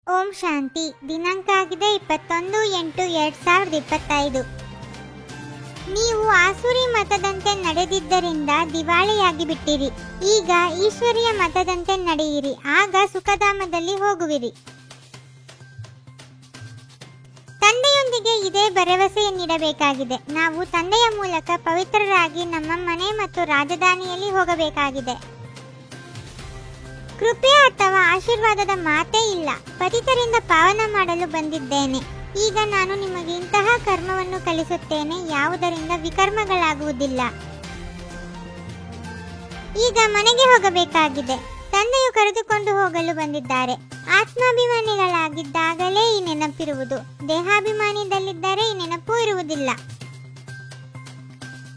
ಓಂ ಶಾಂತಿ. ದಿನಾಂಕ ಆಗಿದೆ 21/8/2025. ನೀವು ಆಸುರಿ ಮತದಂತೆ ನಡೆದಿದ್ದರಿಂದ ದಿವಾಳಿಯಾಗಿ ಬಿಟ್ಟಿರಿ. ಈಗ ಈಶ್ವರಿಯ ಮತದಂತೆ ನಡೆಯಿರಿ, ಆಗ ಸುಖಧಾಮದಲ್ಲಿ ಹೋಗುವಿರಿ. ತಂದೆಯೊಂದಿಗೆ ಇದೇ ಭರವಸೆಯನ್ನಿಡಬೇಕಾಗಿದೆ. ನಾವು ತಂದೆಯ ಮೂಲಕ ಪವಿತ್ರರಾಗಿ ನಮ್ಮ ಮನೆ ಮತ್ತು ರಾಜಧಾನಿಯಲ್ಲಿ ಹೋಗಬೇಕಾಗಿದೆ. ಕೃಪೆ ಅಥವಾ ಆಶೀರ್ವಾದದ ಮಾತೇ ಇಲ್ಲ. ಪತಿತರಿಂದ ಪಾವನ ಮಾಡಲು ಬಂದಿದ್ದೇನೆ. ಈಗ ನಾನು ನಿಮಗೆ ಇಂತಹ ಕರ್ಮವನ್ನು ಕಲಿಸುತ್ತೇನೆ, ಯಾವುದರಿಂದ ವಿಕರ್ಮಗಳಾಗುವುದಿಲ್ಲ. ಈಗ ಮನೆಗೆ ಹೋಗಬೇಕಾಗಿದೆ. ತಂದೆಯು ಕರೆದುಕೊಂಡು ಹೋಗಲು ಬಂದಿದ್ದಾರೆ. ಆತ್ಮಾಭಿಮಾನಿಗಳಾಗಿದ್ದಾಗಲೇ ಈ ನೆನಪಿರುವುದು. ದೇಹಾಭಿಮಾನಿಯಲ್ಲಿದ್ದರೆ ಈ ನೆನಪು ಇರುವುದಿಲ್ಲ.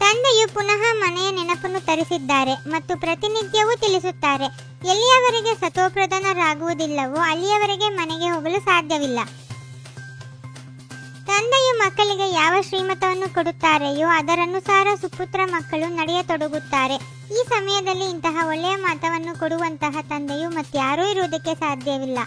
ತಂದೆಯು ಪುನಃ ಮನೆಯ ನೆನಪನ್ನು ತರಿಸಿದ್ದಾರೆ ಮತ್ತು ಪ್ರತಿನಿತ್ಯವೂ ತಿಳಿಸುತ್ತಾರೆ. ಎಲ್ಲಿಯವರೆಗೆ ಸತೋಪ್ರಧಾನರಾಗುವುದಿಲ್ಲವೋ ಅಲ್ಲಿಯವರೆಗೆ ಮನೆಗೆ ಹೋಗಲು ಸಾಧ್ಯವಿಲ್ಲ. ತಂದೆಯು ಮಕ್ಕಳಿಗೆ ಯಾವ ಶ್ರೀಮತವನ್ನು ಕೊಡುತ್ತಾರೆಯೋ ಅದರನುಸಾರ ಸುಪುತ್ರ ಮಕ್ಕಳು ನಡೆಯತೊಡಗುತ್ತಾರೆ. ಈ ಸಮಯದಲ್ಲಿ ಇಂತಹ ಒಳ್ಳೆಯ ಮತವನ್ನು ಕೊಡುವಂತಹ ತಂದೆಯು ಮತ್ಯಾರೂ ಇರುವುದಕ್ಕೆ ಸಾಧ್ಯವಿಲ್ಲ.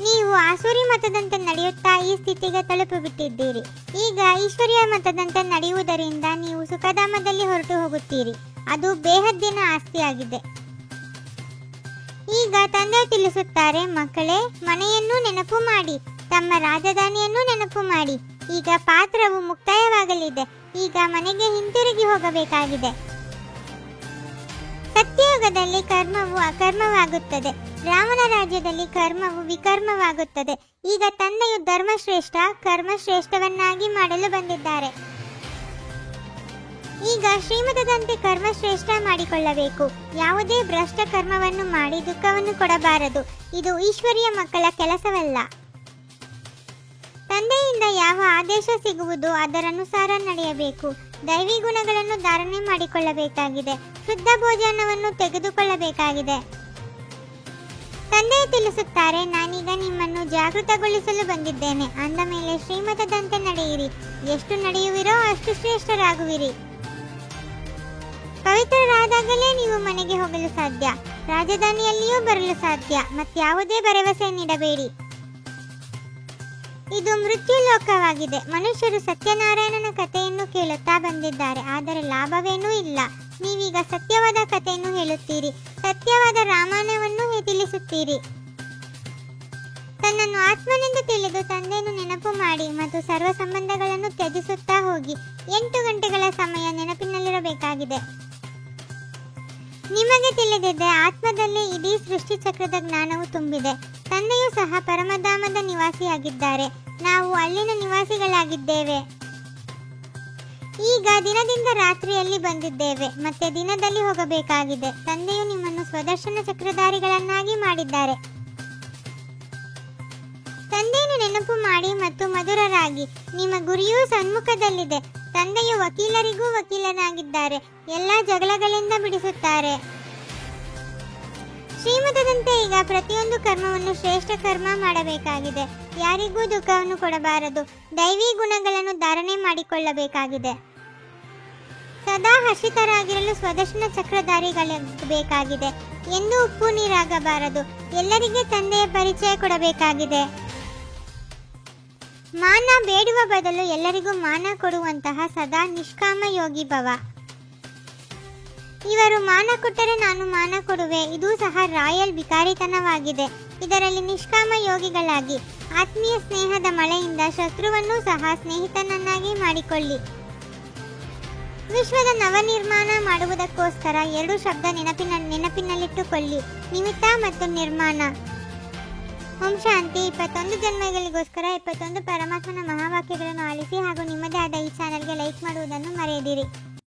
ನೀವು ಆಸುರಿ ಮತದಂತೆ ನಡೆಯುತ್ತಾ ಈ ಸ್ಥಿತಿಗೆ ತಲುಪಿಬಿಟ್ಟಿದ್ದೀರಿ. ಈಗ ಈಶ್ವರಿಯ ಮತದಂತೆ ನಡೆಯುವುದರಿಂದ ನೀವು ಸುಖಧಾಮದಲ್ಲಿ ಹೊರಟು ಹೋಗುತ್ತೀರಿ. ಅದು ಬೇಹದ್ದಿನ ಆಸ್ತಿಯಾಗಿದೆ. ಈಗ ತಂದೆ ತಿಳಿಸುತ್ತಾರೆ, ಮಕ್ಕಳೇ, ಮನೆಯನ್ನು ನೆನಪು ಮಾಡಿ, ತಮ್ಮ ರಾಜಧಾನಿಯನ್ನು ನೆನಪು ಮಾಡಿ. ಈಗ ಪಾತ್ರವು ಮುಕ್ತಾಯವಾಗಲಿದೆ. ಈಗ ಮನೆಗೆ ಹಿಂತಿರುಗಿ ಹೋಗಬೇಕಾಗಿದೆ. ಸತ್ಯಯುಗದಲ್ಲಿ ಕರ್ಮವು ಅಕರ್ಮವಾಗುತ್ತದೆ. ರಾಮನ ರಾಜ್ಯದಲ್ಲಿ ಕರ್ಮವು ವಿಕರ್ಮವಾಗುತ್ತದೆ. ಈಗ ತಂದೆಯು ಧರ್ಮಶ್ರೇಷ್ಠ ಕರ್ಮಶ್ರೇಷ್ಠವನ್ನಾಗಿ ಮಾಡಲು ಬಂದಿದ್ದಾರೆ. ಈಗ ಶ್ರೀಮತದಂತೆ ಕರ್ಮಶ್ರೇಷ್ಠ ಮಾಡಿಕೊಳ್ಳಬೇಕು. ಯಾವುದೇ ಭ್ರಷ್ಟ ಕರ್ಮವನ್ನು ಮಾಡಿ ದುಃಖವನ್ನು ಕೊಡಬಾರದು. ಇದು ಈಶ್ವರಿಯ ಮಕ್ಕಳ ಕೆಲಸವಲ್ಲ. ತಂದೆಯಿಂದ ಯಾವ ಆದೇಶ ಸಿಗುವುದೋ ಅದರನುಸಾರ ನಡೆಯಬೇಕು. ದೈವಿ ಗುಣಗಳನ್ನು ಧಾರಣೆ ಮಾಡಿಕೊಳ್ಳಬೇಕಾಗಿದೆ. ಶುದ್ಧ ಭೋಜನವನ್ನು ತೆಗೆದುಕೊಳ್ಳಬೇಕಾಗಿದೆ. ತಂದೆಯು ತಿಳಿಸುತ್ತಾರೆ, ನಾನೀಗ ನಿಮ್ಮನ್ನು ಜಾಗೃತಗೊಳಿಸಲು ಬಂದಿದ್ದೇನೆ. ಅಂದ ಮೇಲೆ ಶ್ರೀಮತದಂತೆ ನಡೆಯಿರಿ. ಎಷ್ಟು ನಡೆಯುವಿರೋ ಅಷ್ಟು ಶ್ರೇಷ್ಠರಾಗುವಿರಿ. ಪವಿತ್ರರಾದಾಗಲೇ ನೀವು ಮನೆಗೆ ಹೋಗಲು ಸಾಧ್ಯ, ರಾಜಧಾನಿಯಲ್ಲಿಯೂ ಬರಲು ಸಾಧ್ಯ. ಮತ್ಯಾವುದೇ ಭರವಸೆಯನ್ನಿಡಬೇಡಿ. ಇದು ಮೃತ್ಯು ಲೋಕವಾಗಿದೆ. ಮನುಷ್ಯರು ಸತ್ಯನಾರಾಯಣನ ಕಥೆಯನ್ನು ಕೇಳುತ್ತಾ ಬಂದಿದ್ದಾರೆ, ಆದರೆ ಲಾಭವೇನೂ ಇಲ್ಲ. ನೀವೀಗ ಸತ್ಯವಾದ ಕಥೆಯನ್ನು ಹೇಳುತ್ತೀರಿ, ಸತ್ಯವಾದ ರಾಮಾಯಣವನ್ನು ತಿಳಿಸುತ್ತೀರಿ. ತನ್ನನ್ನು ಆತ್ಮನೆಂದು ತಿಳಿದು ತಂದೆಯನ್ನು ನೆನಪು ಮಾಡಿ ಮತ್ತು ಸರ್ವ ಸಂಬಂಧಗಳನ್ನು ತ್ಯಜಿಸುತ್ತಾ ಹೋಗಿ. 8 ಗಂಟೆಗಳ ಸಮಯ ನೆನಪಿನಲ್ಲಿರಬೇಕಾಗಿದೆ. ನಿಮಗೆ ತಿಳಿದಿದೆ, ಆತ್ಮದಲ್ಲಿ ಇಡೀ ಸೃಷ್ಟಿ ಚಕ್ರದ ಜ್ಞಾನವು ತುಂಬಿದೆ. ತಂದೆಯೂ ಸಹ ಪರಮಧಾಮದ ನಿವಾಸಿಯಾಗಿದ್ದಾರೆ. ನಾವು ಅಲ್ಲಿನ ನಿವಾಸಿಗಳಾಗಿದ್ದೇವೆ. ಈಗ ದಿನದಿಂದ ರಾತ್ರಿಯಲ್ಲಿ ಬಂದಿದ್ದೇವೆ, ಮತ್ತೆ ದಿನದಲ್ಲಿ ಹೋಗಬೇಕಾಗಿದೆ. ತಂದೆಯು ನಿಮ್ಮನ್ನು ಸ್ವದರ್ಶನ ಚಕ್ರಧಾರಿಗಳನ್ನಾಗಿ ಮಾಡಿದ್ದಾರೆ. ತಂದೆಯನ್ನು ನೆನಪು ಮಾಡಿ ಮತ್ತು ಮಧುರರಾಗಿ. ನಿಮ್ಮ ಗುರಿಯೂ ಸನ್ಮುಖದಲ್ಲಿದೆ. ತಂದೆಯು ವಕೀಲರಿಗೂ ವಕೀಲನಾಗಿದ್ದಾರೆ. ಎಲ್ಲ ಜಗಳಗಳಿಂದ ಬಿಡಿಸುತ್ತಾರೆ. ಶ್ರೀಮತದಂತೆ ಈಗ ಪ್ರತಿಯೊಂದು ಕರ್ಮವನ್ನು ಶ್ರೇಷ್ಠ ಕರ್ಮ ಮಾಡಬೇಕಾಗಿದೆ. ಯಾರಿಗೂ ದುಃಖವನ್ನು ಕೊಡಬಾರದು. ದೈವಿ ಗುಣಗಳನ್ನು ಧಾರಣೆ ಮಾಡಿಕೊಳ್ಳಬೇಕಾಗಿದೆ. ಸದಾ ಹರ್ಷಿತರಾಗಿರಲು ಸ್ವದರ್ಶನ ಚಕ್ರಧಾರಿಗಳಾಗಬೇಕಾಗಿದೆ. ಎಂದು ಉಪ್ಪು ನೀರಾಗಬಾರದು. ಎಲ್ಲರಿಗೆ ತಂದೆಯ ಪರಿಚಯ ಕೊಡಬೇಕಾಗಿದೆ. ಮಾನ ಬೇಡುವ ಬದಲು ಎಲ್ಲರಿಗೂ ಮಾನ ಕೊಡುವಂತಹ ಸದಾ ನಿಷ್ಕಾಮ ಯೋಗಿ ಭವ. ಇವರು ಮಾನ ಕೊಟ್ಟರೆ ನಾನು ಮಾನ ಕೊಡುವೆ. ಇದು ಸಹ ರಾಯಲ್ ಬಿಕಾರಿತನವಾಗಿದೆ. ಇದರಲ್ಲಿ ನಿಷ್ಕಾಮ ಯೋಗಿಗಳಾಗಿ ಆತ್ಮೀಯ ಸ್ನೇಹದ ಮಳೆಯಿಂದ ಶತ್ರುವನ್ನೂ ಸಹ ಸ್ನೇಹಿತನನ್ನಾಗಿ ಮಾಡಿಕೊಳ್ಳಿ. ವಿಶ್ವದ ನವನಿರ್ಮಾಣ ಮಾಡುವುದಕ್ಕೋಸ್ಕರ 2 ಶಬ್ದ ನೆನಪಿನಲ್ಲಿಟ್ಟುಕೊಳ್ಳಿ, ನಿಮಿತ್ತ ಮತ್ತು ನಿರ್ಮಾಣ. ಓಂ ಶಾಂತಿ. 21 ಜನ್ಮಗಳಿಗೋಸ್ಕರ 21 ಪರಮಾತ್ಮನ ಮಹಾವಾಕ್ಯಗಳನ್ನು ಆಲಿಸಿ ಹಾಗೂ ನಿಮ್ಮದೇ ಆದ ಈ ಚಾನೆಲ್ಗೆ ಲೈಕ್ ಮಾಡುವುದನ್ನು ಮರೆಯದಿರಿ.